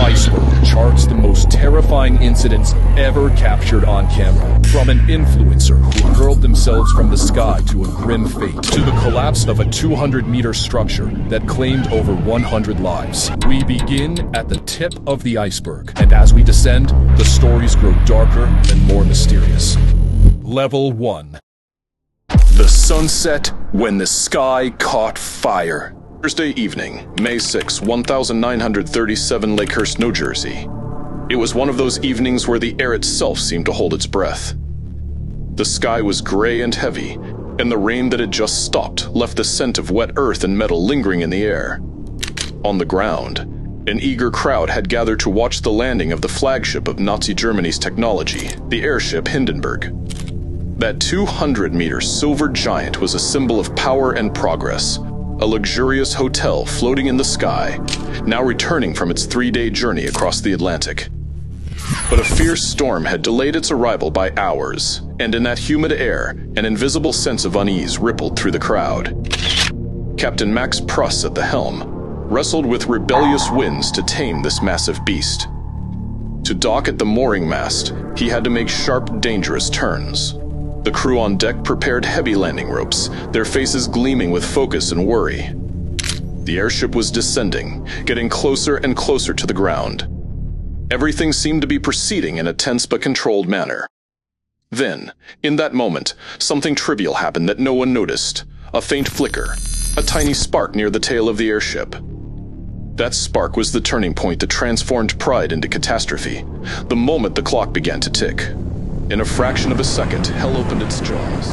Iceberg charts the most terrifying incidents ever captured on camera. From an influencer who hurled themselves from the sky to a grim fate, to the collapse of a 200-meter structure that claimed over 100 lives. We begin at the tip of the iceberg, and as we descend, the stories grow darker and more mysterious. Level 1. The sunset when the sky caught fire. Thursday evening, May 6, 1937, Lakehurst, New Jersey. It was one of those evenings where the air itself seemed to hold its breath. The sky was gray and heavy, and the rain that had just stopped left the scent of wet earth and metal lingering in the air. On the ground, an eager crowd had gathered to watch the landing of the flagship of Nazi Germany's technology, the airship Hindenburg. That 200-meter silver giant was a symbol of power and progress, a luxurious hotel floating in the sky, now returning from its 3-day journey across the Atlantic. But a fierce storm had delayed its arrival by hours, and in that humid air, an invisible sense of unease rippled through the crowd. Captain Max Pruss at the helm wrestled with rebellious winds to tame this massive beast. To dock at the mooring mast, he had to make sharp, dangerous turns. The crew on deck prepared heavy landing ropes, their faces gleaming with focus and worry. The airship was descending, getting closer and closer to the ground. Everything seemed to be proceeding in a tense but controlled manner. Then, in that moment, something trivial happened that no one noticed. A faint flicker, a tiny spark near the tail of the airship. That spark was the turning point that transformed pride into catastrophe, the moment the clock began to tick. In a fraction of a second, hell opened its jaws.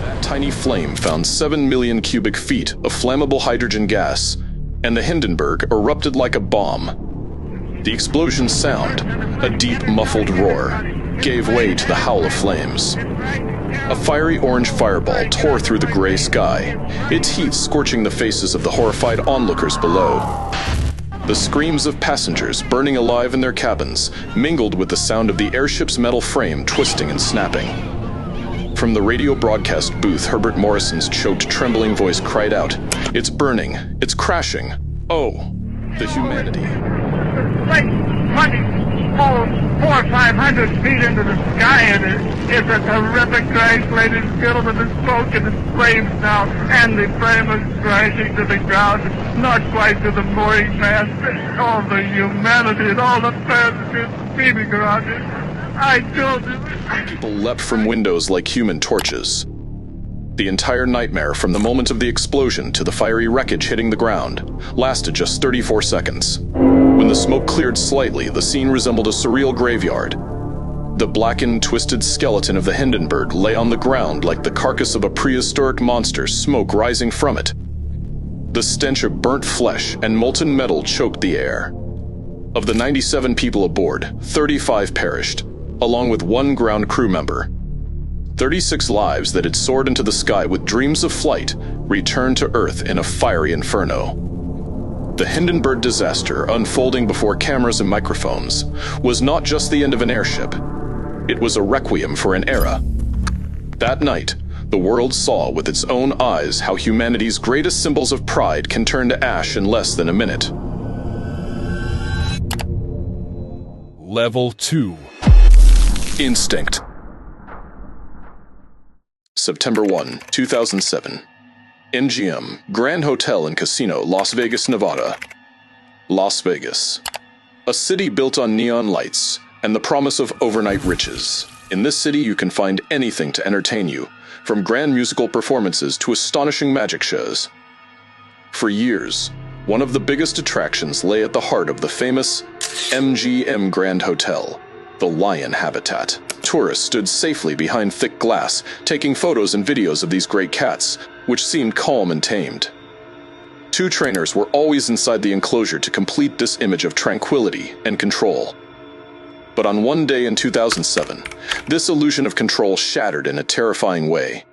That tiny flame found 7 million cubic feet of flammable hydrogen gas, and the Hindenburg erupted like a bomb. The explosion's sound, a deep, muffled roar, gave way to the howl of flames. A fiery orange fireball tore through the gray sky, its heat scorching the faces of the horrified onlookers below. The screams of passengers burning alive in their cabins mingled with the sound of the airship's metal frame twisting and snapping. From the radio broadcast booth, Herbert Morrison's choked, trembling voice cried out, "It's burning, it's crashing. Oh, the humanity." Almost 400 or 500 feet into the sky, and it's a terrific crash, ladies and gentlemen. The smoke and the flames now, and the frame is crashing to the ground, not quite to the mooring mast. All the humanity and all the passengers screaming around it. I told you. People leapt from windows like human torches. The entire nightmare, from the moment of the explosion to the fiery wreckage hitting the ground, lasted just 34 seconds. When the smoke cleared slightly, the scene resembled a surreal graveyard. The blackened, twisted skeleton of the Hindenburg lay on the ground like the carcass of a prehistoric monster, smoke rising from it. The stench of burnt flesh and molten metal choked the air. Of the 97 people aboard, 35 perished, along with one ground crew member. 36 lives that had soared into the sky with dreams of flight returned to Earth in a fiery inferno. The Hindenburg disaster, unfolding before cameras and microphones, was not just the end of an airship. It was a requiem for an era. That night, the world saw with its own eyes how humanity's greatest symbols of pride can turn to ash in less than a minute. Level 2. Instinct. September 1, 2007. MGM, Grand Hotel and Casino, Las Vegas, Nevada. Las Vegas. A city built on neon lights and the promise of overnight riches. In this city, you can find anything to entertain you, from grand musical performances to astonishing magic shows. For years, one of the biggest attractions lay at the heart of the famous MGM Grand Hotel, the lion habitat. Tourists stood safely behind thick glass, taking photos and videos of these great cats, which seemed calm and tamed. 2 trainers were always inside the enclosure to complete this image of tranquility and control. But on one day in 2007, this illusion of control shattered in a terrifying way.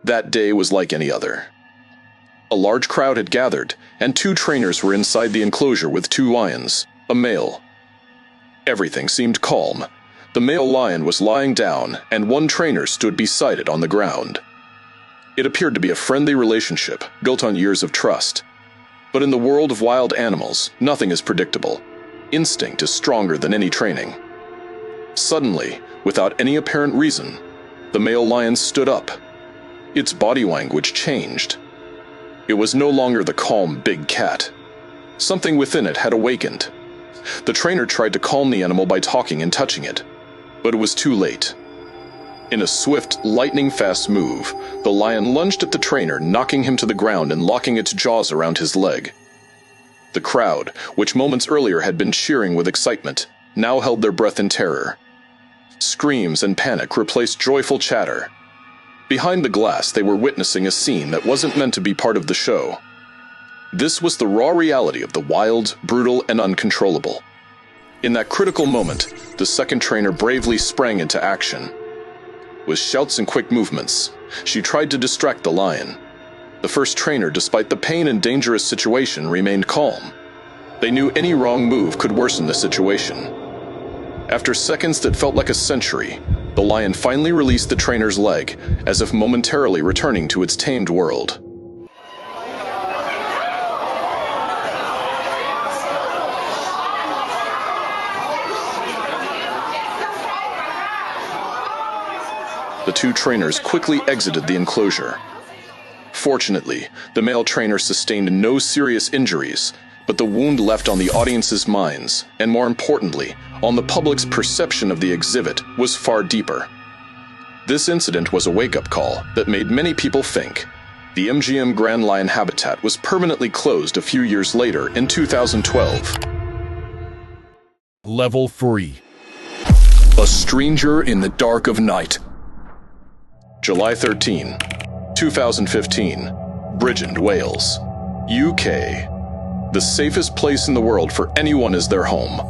That day was like any other. A large crowd had gathered, and 2 trainers were inside the enclosure with 2 lions, a male. Everything seemed calm. The male lion was lying down, and one trainer stood beside it on the ground. It appeared to be a friendly relationship, built on years of trust. But in the world of wild animals, nothing is predictable. Instinct is stronger than any training. Suddenly, without any apparent reason, the male lion stood up. Its body language changed. It was no longer the calm big cat. Something within it had awakened. The trainer tried to calm the animal by talking and touching it, but it was too late. In a swift, lightning-fast move, the lion lunged at the trainer, knocking him to the ground and locking its jaws around his leg. The crowd, which moments earlier had been cheering with excitement, now held their breath in terror. Screams and panic replaced joyful chatter. Behind the glass, they were witnessing a scene that wasn't meant to be part of the show. This was the raw reality of the wild, brutal, and uncontrollable. In that critical moment, the second trainer bravely sprang into action. With shouts and quick movements, she tried to distract the lion. The first trainer, despite the pain and dangerous situation, remained calm. They knew any wrong move could worsen the situation. After seconds that felt like a century, the lion finally released the trainer's leg, as if momentarily returning to its tamed world. The two trainers quickly exited the enclosure. Fortunately, the male trainer sustained no serious injuries, but the wound left on the audience's minds, and more importantly, on the public's perception of the exhibit, was far deeper. This incident was a wake-up call that made many people think. The MGM Grand Lion habitat was permanently closed a few years later in 2012. Level 3. A stranger in the dark of night. July 13, 2015, Bridgend, Wales, UK. The safest place in the world for anyone is their home.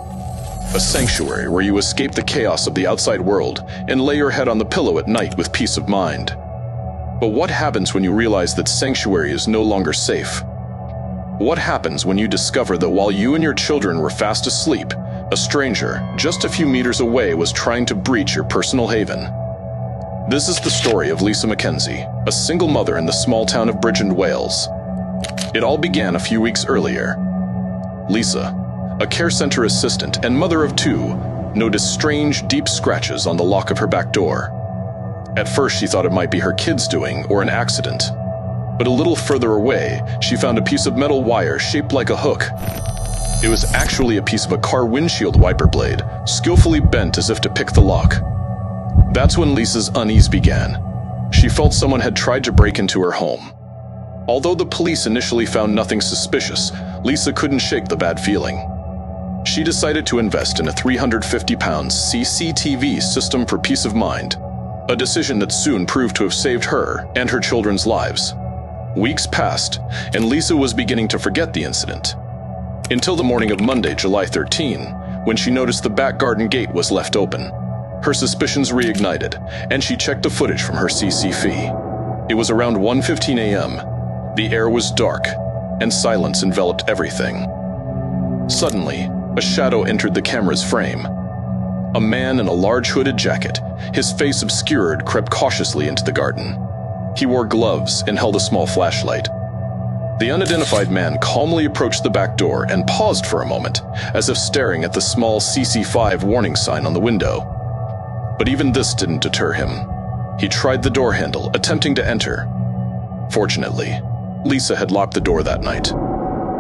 A sanctuary where you escape the chaos of the outside world and lay your head on the pillow at night with peace of mind. But what happens when you realize that sanctuary is no longer safe? What happens when you discover that while you and your children were fast asleep, a stranger, just a few meters away, was trying to breach your personal haven? This is the story of Lisa Mackenzie, a single mother in the small town of Bridgend, Wales. It all began a few weeks earlier. Lisa, a care center assistant and mother of two, noticed strange, deep scratches on the lock of her back door. At first, she thought it might be her kids doing or an accident. But a little further away, she found a piece of metal wire shaped like a hook. It was actually a piece of a car windshield wiper blade, skillfully bent as if to pick the lock. That's when Lisa's unease began. She felt someone had tried to break into her home. Although the police initially found nothing suspicious, Lisa couldn't shake the bad feeling. She decided to invest in a 350-pound CCTV system for peace of mind, a decision that soon proved to have saved her and her children's lives. Weeks passed, and Lisa was beginning to forget the incident. Until the morning of Monday, July 13, when she noticed the back garden gate was left open. Her suspicions reignited, and she checked the footage from her CCTV. It was around 1:15 a.m. The air was dark, and silence enveloped everything. Suddenly, a shadow entered the camera's frame. A man in a large hooded jacket, his face obscured, crept cautiously into the garden. He wore gloves and held a small flashlight. The unidentified man calmly approached the back door and paused for a moment, as if staring at the small CC5 warning sign on the window. But even this didn't deter him. He tried the door handle, attempting to enter. Fortunately, Lisa had locked the door that night.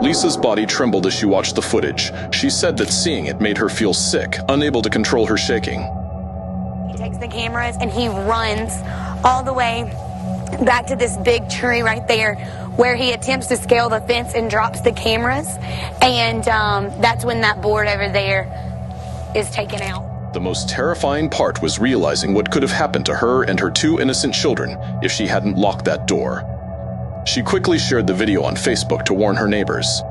Lisa's body trembled as she watched the footage. She said that seeing it made her feel sick, unable to control her shaking. He takes the cameras and he runs all the way back to this big tree right there, where he attempts to scale the fence and drops the cameras. And that's when that board over there is taken out. The most terrifying part was realizing what could have happened to her and her two innocent children if she hadn't locked that door. She quickly shared the video on Facebook to warn her neighbors.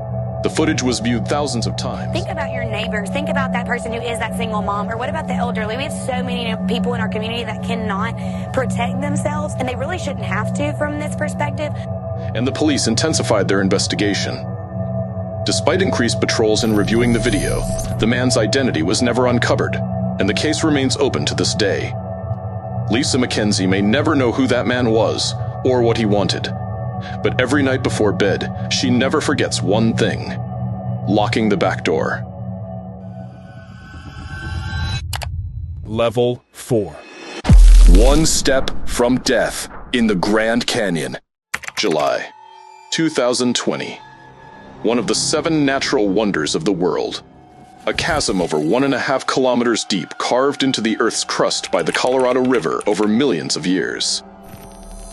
The footage was viewed thousands of times. Think about your neighbors. Think about that person who is that single mom. Or what about the elderly? We have so many people in our community that cannot protect themselves, and they really shouldn't have to from this perspective. And the police intensified their investigation. Despite increased patrols and reviewing the video, the man's identity was never uncovered, and the case remains open to this day. Lisa Mackenzie may never know who that man was or what he wanted, but every night before bed, she never forgets one thing: locking the back door. Level 4. One step from death in the Grand Canyon. July 2020. One of the 7 natural wonders of the world. A chasm over 1.5 kilometers deep carved into the Earth's crust by the Colorado River over millions of years.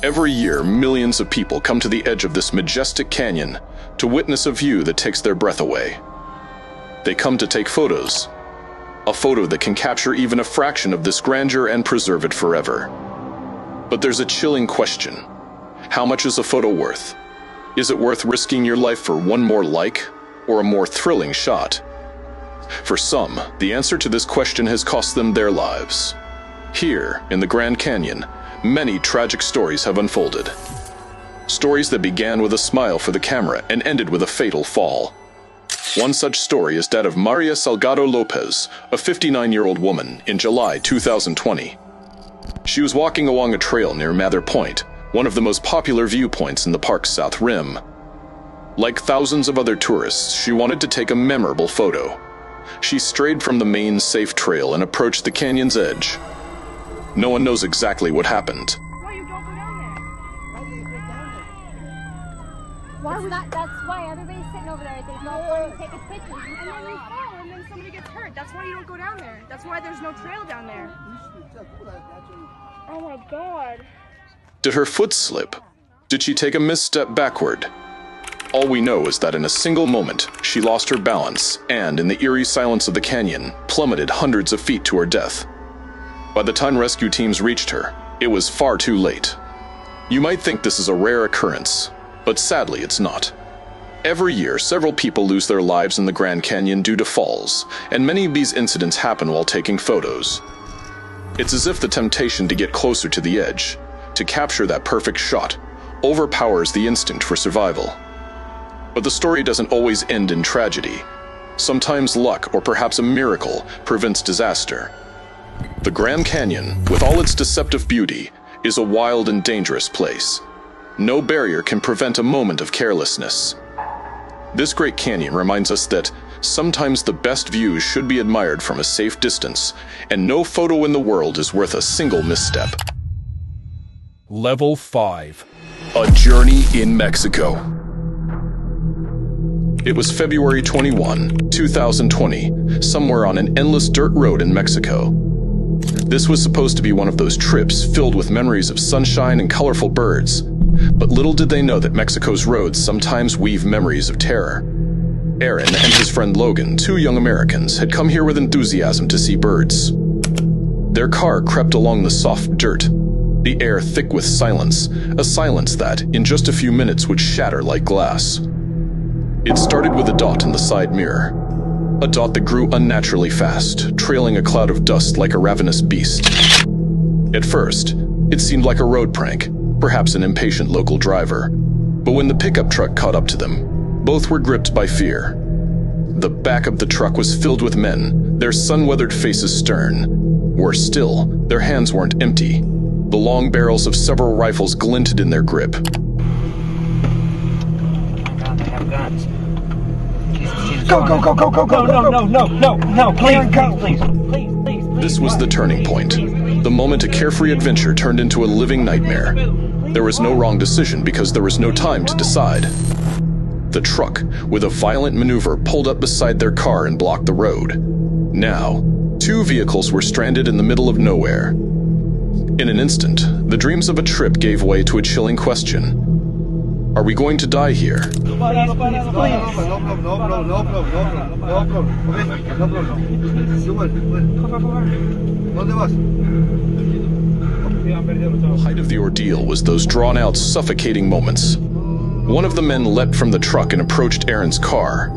Every year, millions of people come to the edge of this majestic canyon to witness a view that takes their breath away. They come to take photos. A photo that can capture even a fraction of this grandeur and preserve it forever. But there's a chilling question. How much is a photo worth? Is it worth risking your life for one more like, or a more thrilling shot? For some, the answer to this question has cost them their lives. Here, in the Grand Canyon, many tragic stories have unfolded. Stories that began with a smile for the camera and ended with a fatal fall. One such story is that of Maria Salgado Lopez, a 59-year-old woman, in July 2020. She was walking along a trail near Mather Point, one of the most popular viewpoints in the park's south rim. Like thousands of other tourists, she wanted to take a memorable photo. She strayed from the main safe trail and approached the canyon's edge. No one knows exactly what happened. Why you don't go down there? Why do you go down there? Why would that? That's why everybody's sitting over there. There's no point in taking pictures. And then you fall, and then somebody gets hurt. That's why you don't go down there. That's why there's no trail down there. Oh my God. Did her foot slip? Did she take a misstep backward? All we know is that in a single moment, she lost her balance and, in the eerie silence of the canyon, plummeted hundreds of feet to her death. By the time rescue teams reached her, it was far too late. You might think this is a rare occurrence, but sadly it's not. Every year, several people lose their lives in the Grand Canyon due to falls, and many of these incidents happen while taking photos. It's as if the temptation to get closer to the edge, to capture that perfect shot, overpowers the instinct for survival. But the story doesn't always end in tragedy. Sometimes luck, or perhaps a miracle, prevents disaster. The Grand Canyon, with all its deceptive beauty, is a wild and dangerous place. No barrier can prevent a moment of carelessness. This great canyon reminds us that sometimes the best views should be admired from a safe distance, and no photo in the world is worth a single misstep. Level 5. A journey in Mexico. It was February 21, 2020, somewhere on an endless dirt road in Mexico. This was supposed to be one of those trips filled with memories of sunshine and colorful birds, but little did they know that Mexico's roads sometimes weave memories of terror. Aaron and his friend Logan, 2 young Americans, had come here with enthusiasm to see birds. Their car crept along the soft dirt, the air thick with silence, a silence that, in just a few minutes, would shatter like glass. It started with a dot in the side mirror. A dot that grew unnaturally fast, trailing a cloud of dust like a ravenous beast. At first, it seemed like a road prank, perhaps an impatient local driver. But when the pickup truck caught up to them, both were gripped by fear. The back of the truck was filled with men, their sun-weathered faces stern. Worse still, their hands weren't empty. The long barrels of several rifles glinted in their grip. Guns. Go, go, go, go, go, go, no, please. This was the turning point. The moment a carefree adventure turned into a living nightmare. There was no wrong decision because there was no time to decide. The truck, with a violent maneuver, pulled up beside their car and blocked the road. Now, 2 vehicles were stranded in the middle of nowhere. In an instant, the dreams of a trip gave way to a chilling question. Are we going to die here? The height of the ordeal was those drawn-out, suffocating moments. One of the men leapt from the truck and approached Aaron's car.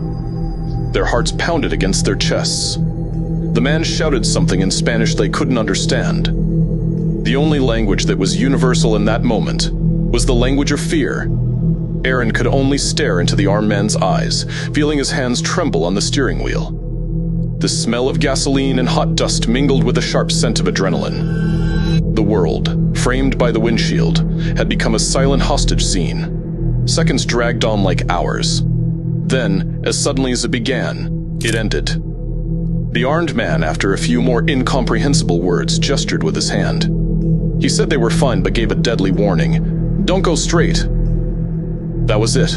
Their hearts pounded against their chests. The man shouted something in Spanish they couldn't understand. The only language that was universal in that moment was the language of fear. Aaron could only stare into the armed man's eyes, feeling his hands tremble on the steering wheel. The smell of gasoline and hot dust mingled with the sharp scent of adrenaline. The world, framed by the windshield, had become a silent hostage scene. Seconds dragged on like hours. Then, as suddenly as it began, it ended. The armed man, after a few more incomprehensible words, gestured with his hand. He said they were fine but gave a deadly warning. Don't go straight. That was it.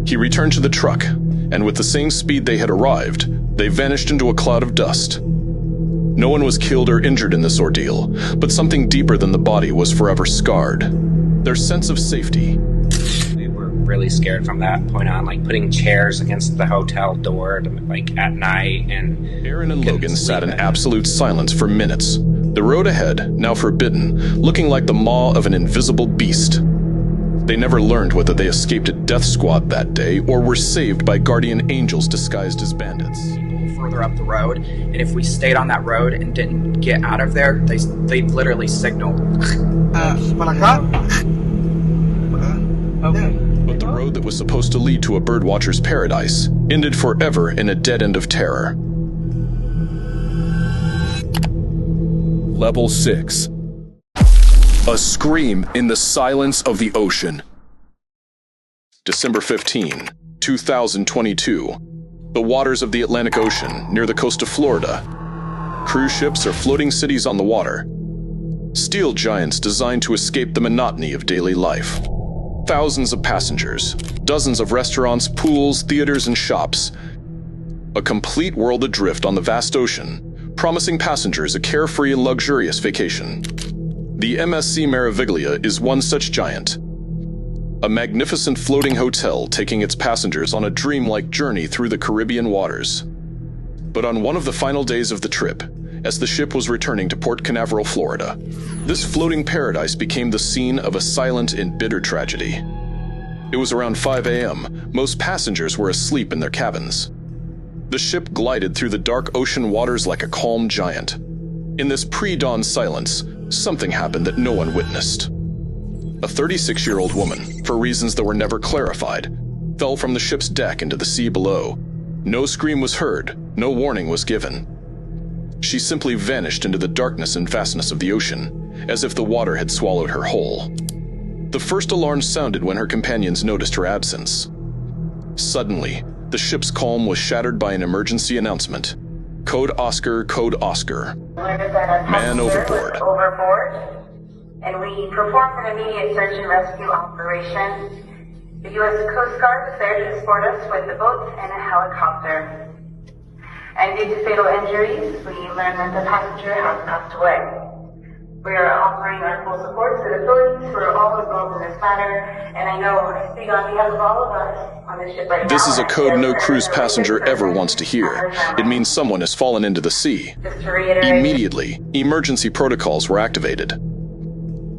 He returned to the truck, and with the same speed they had arrived, they vanished into a cloud of dust. No one was killed or injured in this ordeal, but something deeper than the body was forever scarred. Their sense of safety. We were really scared from that point on, like putting chairs against the hotel door, like at night, and Aaron and Logan sat in absolute silence for minutes. The road ahead, now forbidden, looking like the maw of an invisible beast. They never learned whether they escaped a death squad that day or were saved by guardian angels disguised as bandits. Further up the road, and if we stayed on that road and didn't get out of there, they literally signaled. Okay. But the road that was supposed to lead to a birdwatcher's paradise ended forever in a dead end of terror. Level 6. A scream in the silence of the ocean. December 15, 2022. The waters of the Atlantic Ocean, near the coast of Florida. Cruise ships are floating cities on the water. Steel giants designed to escape the monotony of daily life. Thousands of passengers, dozens of restaurants, pools, theaters, and shops. A complete world adrift on the vast ocean, promising passengers a carefree and luxurious vacation. The MSC Meraviglia is one such giant. A magnificent floating hotel taking its passengers on a dreamlike journey through the Caribbean waters. But on one of the final days of the trip, as the ship was returning to Port Canaveral, Florida, this floating paradise became the scene of a silent and bitter tragedy. It was around 5 a.m. Most passengers were asleep in their cabins. The ship glided through the dark ocean waters like a calm giant. In this pre-dawn silence, something happened that no one witnessed. A 36-year-old woman, for reasons that were never clarified, fell from the ship's deck into the sea below. No scream was heard, no warning was given. She simply vanished into the darkness and vastness of the ocean, as if the water had swallowed her whole. The first alarm sounded when her companions noticed her absence. Suddenly, the ship's calm was shattered by an emergency announcement. Code Oscar, Code Oscar. Man overboard. And we performed an immediate search and rescue operation. The U.S. Coast Guard was there to escort us with a boat and a helicopter. And due to fatal injuries, we learned that the passenger has passed away. We are offering our full support to the authorities who are all involved in this matter, and I know I speak on behalf of all of us on this ship right now. This is a code no cruise passenger ever wants to hear. It means someone has fallen into the sea. Immediately, emergency protocols were activated.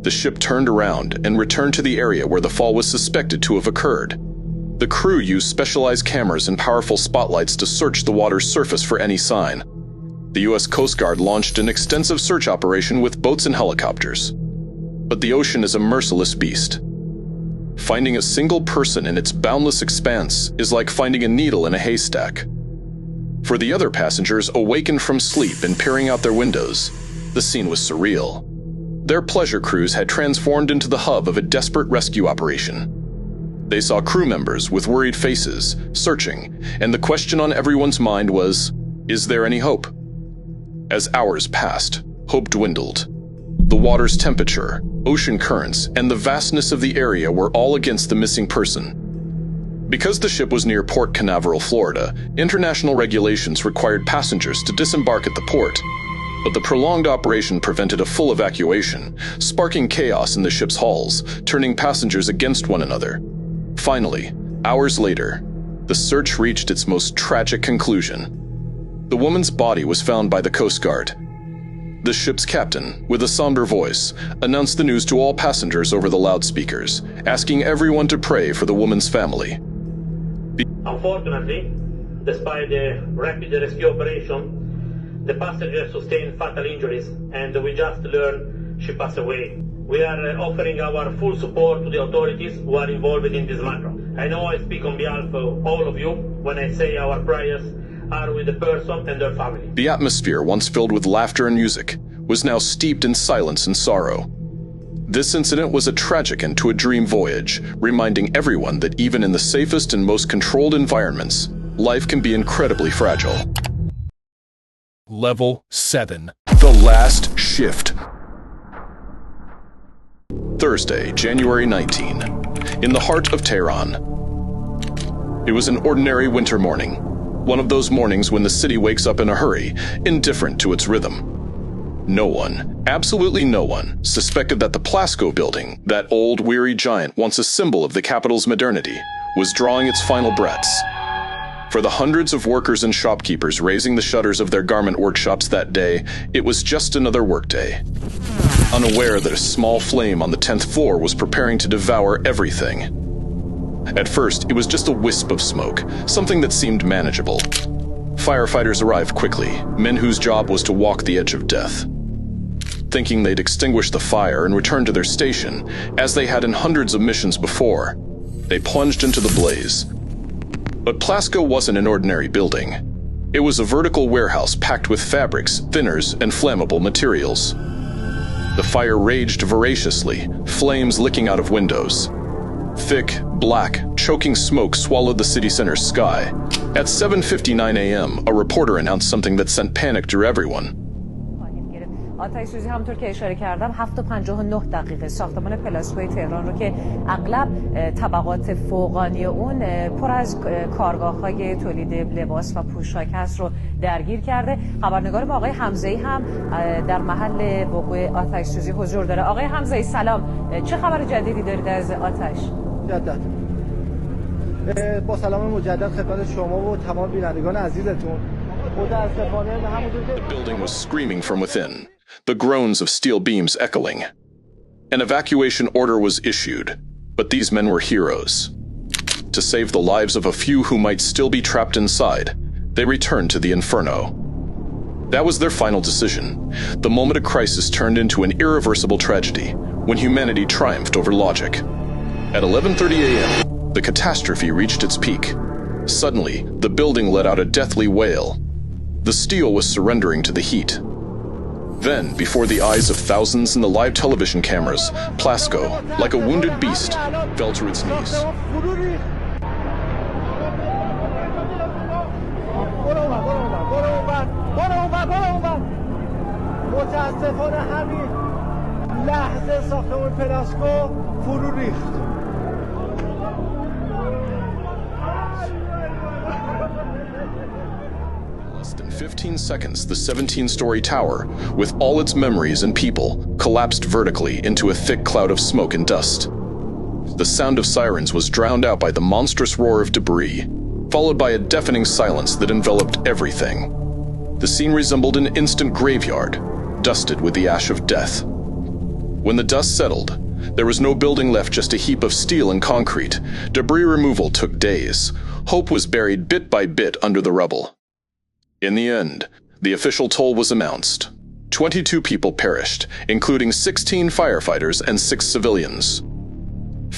The ship turned around and returned to the area where the fall was suspected to have occurred. The crew used specialized cameras and powerful spotlights to search the water's surface for any sign. The U.S. Coast Guard launched an extensive search operation with boats and helicopters. But the ocean is a merciless beast. Finding a single person in its boundless expanse is like finding a needle in a haystack. For the other passengers awakened from sleep and peering out their windows, the scene was surreal. Their pleasure cruise had transformed into the hub of a desperate rescue operation. They saw crew members with worried faces, searching, and the question on everyone's mind was, is there any hope? As hours passed, hope dwindled. The water's temperature, ocean currents, and the vastness of the area were all against the missing person. Because the ship was near Port Canaveral, Florida, international regulations required passengers to disembark at the port. But the prolonged operation prevented a full evacuation, sparking chaos in the ship's hulls, turning passengers against one another. Finally, hours later, the search reached its most tragic conclusion. The woman's body was found by the Coast Guard. The ship's captain, with a somber voice, announced the news to all passengers over the loudspeakers, asking everyone to pray for the woman's family. Unfortunately, despite the rapid rescue operation, the passenger sustained fatal injuries, and we just learned she passed away. We are offering our full support to the authorities who are involved in this matter. I know I speak on behalf of all of you when I say our prayers are with the person and their family. The atmosphere, once filled with laughter and music, was now steeped in silence and sorrow. This incident was a tragic end to a dream voyage, reminding everyone that even in the safest and most controlled environments, life can be incredibly fragile. Level 7. The Last Shift. Thursday, January 19. In the heart of Tehran. It was an ordinary winter morning. One of those mornings when the city wakes up in a hurry, indifferent to its rhythm. No one, absolutely no one, suspected that the Plasko building, that old, weary giant once a symbol of the capital's modernity, was drawing its final breaths. For the hundreds of workers and shopkeepers raising the shutters of their garment workshops that day, it was just another workday. Unaware that a small flame on the 10th floor was preparing to devour everything. At first, it was just a wisp of smoke, something that seemed manageable. Firefighters arrived quickly, men whose job was to walk the edge of death. Thinking they'd extinguish the fire and return to their station, as they had in hundreds of missions before, they plunged into the blaze. But Plasko wasn't an ordinary building. It was a vertical warehouse packed with fabrics, thinners, and flammable materials. The fire raged voraciously, flames licking out of windows. Thick, black, choking smoke swallowed the city center's sky. At 7:59 a.m., a reporter announced something that sent panic through everyone. آتش سوزی همونطور که اشاره کردم 7:59 دقیقه ساختمان پلاسکوی تهران رو که اغلب طبقات فوقانی اون پر از کارگاه‌های تولید لباس و پوشاک هست رو درگیر کرده. خبرنگار ما آقای حمزه‌ای هم در محل وقوع آتش سوزی حضور داره. آقای حمزه‌ای سلام، چه خبر جدیدی دارید از آتش؟ مجدد با سلام مجدد خدمت شما و تمام بینندگان عزیزتون. The building was screaming from within, the groans of steel beams echoing. An evacuation order was issued, but these men were heroes. To save the lives of a few who might still be trapped inside, they returned to the inferno. That was their final decision, the moment a crisis turned into an irreversible tragedy, when humanity triumphed over logic. At 11:30 a.m., the catastrophe reached its peak. Suddenly, the building let out a deathly wail. The steel was surrendering to the heat. Then, before the eyes of thousands in the live television cameras, Plasko, like a wounded beast, fell to its knees. متاسفانه همین لحظه ساختمان پلاسکو فرو ریخت. Less than 15 seconds, the 17-story tower, with all its memories and people, collapsed vertically into a thick cloud of smoke and dust. The sound of sirens was drowned out by the monstrous roar of debris, followed by a deafening silence that enveloped everything. The scene resembled an instant graveyard, dusted with the ash of death. When the dust settled, there was no building left, just a heap of steel and concrete. Debris removal took days. Hope was buried bit by bit under the rubble. In the end, the official toll was announced. 22 people perished, including 16 firefighters and 6 civilians.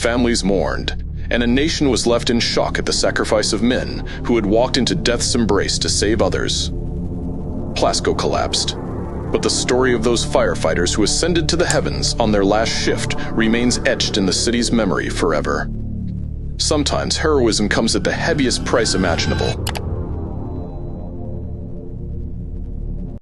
Families mourned, and a nation was left in shock at the sacrifice of men who had walked into death's embrace to save others. Plasko collapsed, but the story of those firefighters who ascended to the heavens on their last shift remains etched in the city's memory forever. Sometimes heroism comes at the heaviest price imaginable.